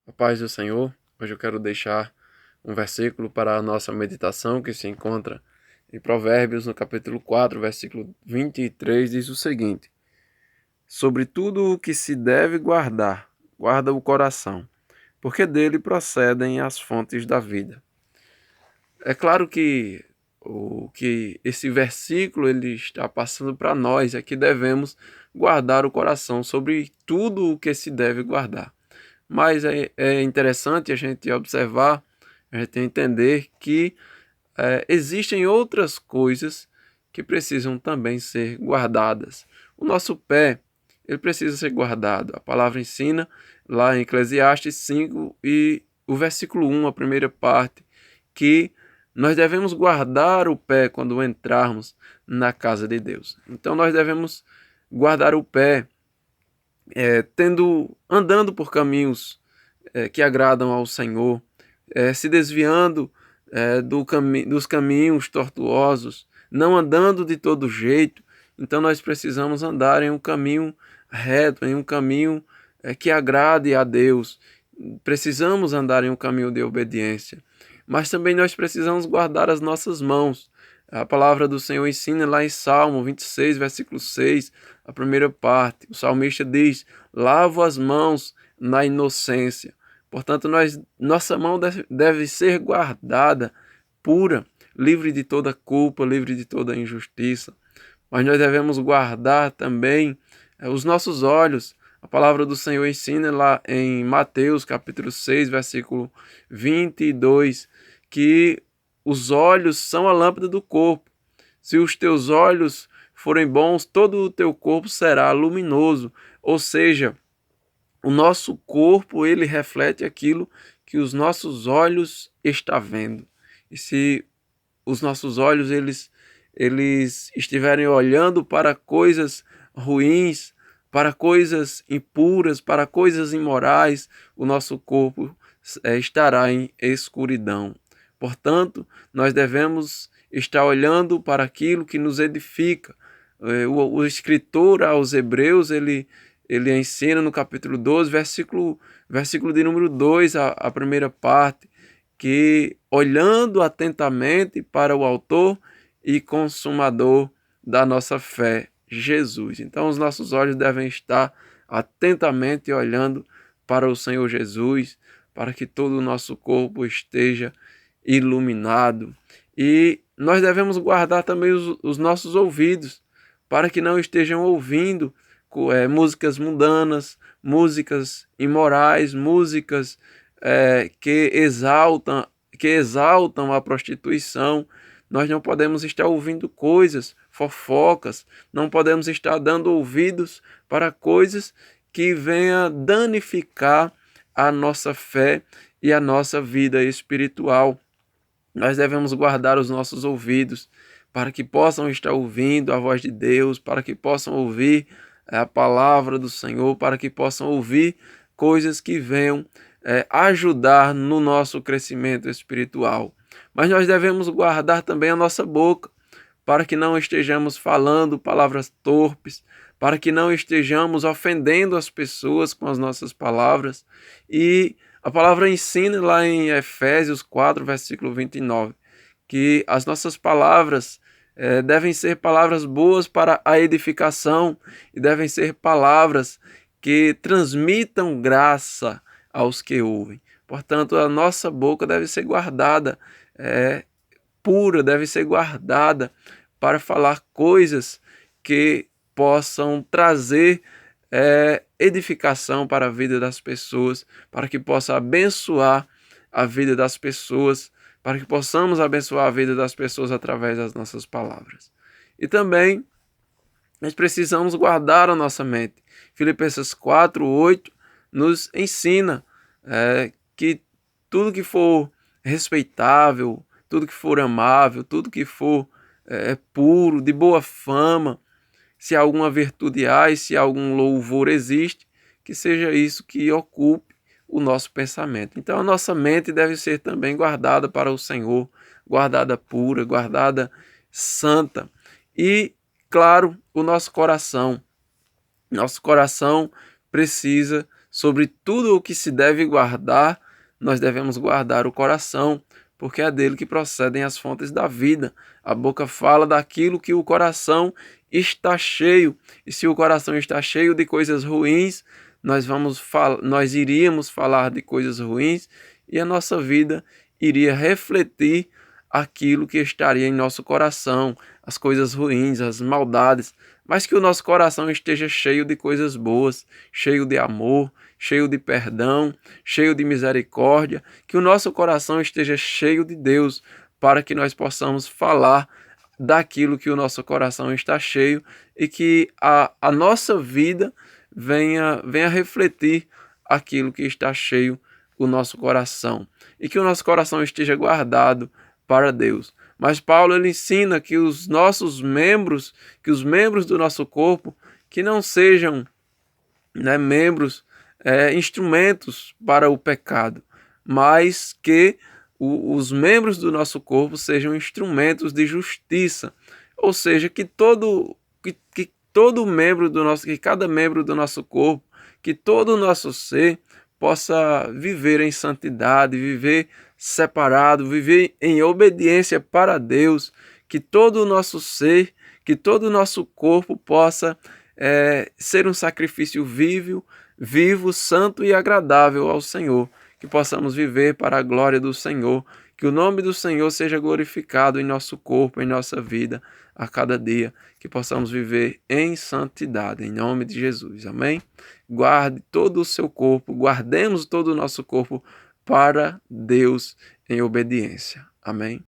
A paz do Senhor, hoje eu quero deixar um versículo para a nossa meditação que se encontra em Provérbios, no capítulo 4, versículo 23, diz o seguinte: Sobre tudo o que se deve guardar, guarda o coração, porque dele procedem as fontes da vida. É claro que o que esse versículo ele está passando para nós é que devemos guardar o coração sobre tudo o que se deve guardar. Mas é interessante a gente observar, a gente entender que existem outras coisas que precisam também ser guardadas. O nosso pé, ele precisa ser guardado. A palavra ensina lá em Eclesiastes 5 e o versículo 1, a primeira parte, que nós devemos guardar o pé quando entrarmos na casa de Deus. Então nós devemos guardar o pé andando por caminhos que agradam ao Senhor, se desviando dos caminhos tortuosos, não andando de todo jeito. Então nós precisamos andar em um caminho reto, em um caminho que agrade a Deus. Precisamos andar em um caminho de obediência. Mas também nós precisamos guardar as nossas mãos. A palavra do Senhor ensina lá em Salmo 26, versículo 6, a primeira parte. O salmista diz: lavo as mãos na inocência. Portanto, nossa mão deve ser guardada, pura, livre de toda culpa, livre de toda injustiça. Mas nós devemos guardar também os nossos olhos. A palavra do Senhor ensina lá em Mateus capítulo 6, versículo 22, que os olhos são a lâmpada do corpo. Se os teus olhos forem bons, todo o teu corpo será luminoso. Ou seja, o nosso corpo ele reflete aquilo que os nossos olhos estão vendo. E se os nossos olhos eles estiverem olhando para coisas ruins, para coisas impuras, para coisas imorais, o nosso corpo estará em escuridão. Portanto, nós devemos estar olhando para aquilo que nos edifica. O escritor aos Hebreus, ele ensina no capítulo 12, versículo de número 2, a primeira parte, que olhando atentamente para o autor e consumador da nossa fé, Jesus. Então os nossos olhos devem estar atentamente olhando para o Senhor Jesus, para que todo o nosso corpo esteja iluminado. E nós devemos guardar também os nossos ouvidos, para que não estejam ouvindo músicas mundanas, músicas imorais, músicas que exaltam a prostituição. Nós não podemos estar ouvindo coisas, fofocas, não podemos estar dando ouvidos para coisas que venham danificar a nossa fé e a nossa vida espiritual. Nós devemos guardar os nossos ouvidos para que possam estar ouvindo a voz de Deus, para que possam ouvir a palavra do Senhor, para que possam ouvir coisas que venham ajudar no nosso crescimento espiritual. Mas nós devemos guardar também a nossa boca, para que não estejamos falando palavras torpes, para que não estejamos ofendendo as pessoas com as nossas palavras. E a palavra ensina lá em Efésios 4, versículo 29, que as nossas palavras devem ser palavras boas para a edificação e devem ser palavras que transmitam graça aos que ouvem. Portanto, a nossa boca deve ser guardada, pura, deve ser guardada para falar coisas que possam trazer edificação para a vida das pessoas, para que possa abençoar a vida das pessoas, para que possamos abençoar a vida das pessoas através das nossas palavras. E também nós precisamos guardar a nossa mente. Filipenses 4:8 nos ensina que tudo que for respeitável, tudo que for amável, tudo que for puro, de boa fama, se alguma virtude há e se algum louvor existe, que seja isso que ocupe o nosso pensamento. Então a nossa mente deve ser também guardada para o Senhor, guardada pura, guardada santa. E, claro, o nosso coração. Nosso coração precisa sobre tudo o que se deve guardar, nós devemos guardar o coração, porque é dele que procedem as fontes da vida. A boca fala daquilo que o coração está cheio, e se o coração está cheio de coisas ruins, nós iríamos falar de coisas ruins e a nossa vida iria refletir aquilo que estaria em nosso coração, as coisas ruins, as maldades, mas que o nosso coração esteja cheio de coisas boas, cheio de amor, cheio de perdão, cheio de misericórdia, que o nosso coração esteja cheio de Deus, para que nós possamos falar daquilo que o nosso coração está cheio e que a nossa vida venha refletir aquilo que está cheio o nosso coração e que o nosso coração esteja guardado para Deus. Mas Paulo ele ensina que os membros do nosso corpo, que não sejam membros, instrumentos para o pecado, mas que os membros do nosso corpo sejam instrumentos de justiça, ou seja, que cada membro do nosso corpo, que todo o nosso ser possa viver em santidade, viver separado, viver em obediência para Deus, que todo o nosso ser, que todo o nosso corpo possa ser um sacrifício vivo, santo e agradável ao Senhor, que possamos viver para a glória do Senhor, que o nome do Senhor seja glorificado em nosso corpo, em nossa vida, a cada dia, que possamos viver em santidade, em nome de Jesus, amém? Guarde todo o seu corpo, guardemos todo o nosso corpo para Deus em obediência, amém?